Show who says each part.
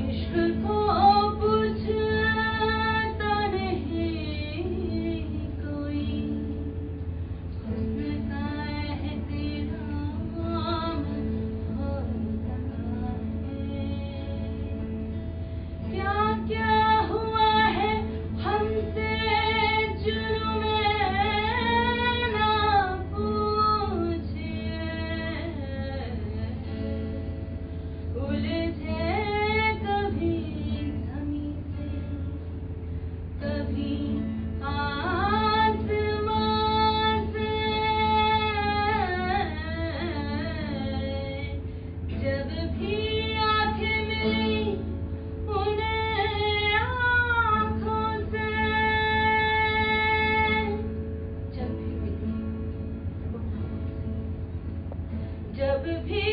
Speaker 1: इश्क को पूछता नहीं कोई, हुस्न का एहतराम होता है। क्या क्या हुआ है हमसे जुर्मे ना पूछिए, उलझे कभी ज़मीं से कभी आसमां से, जब भी आँखें मिली उन्हें आँखों से, जब भी मिली उन आँखों से, जब भी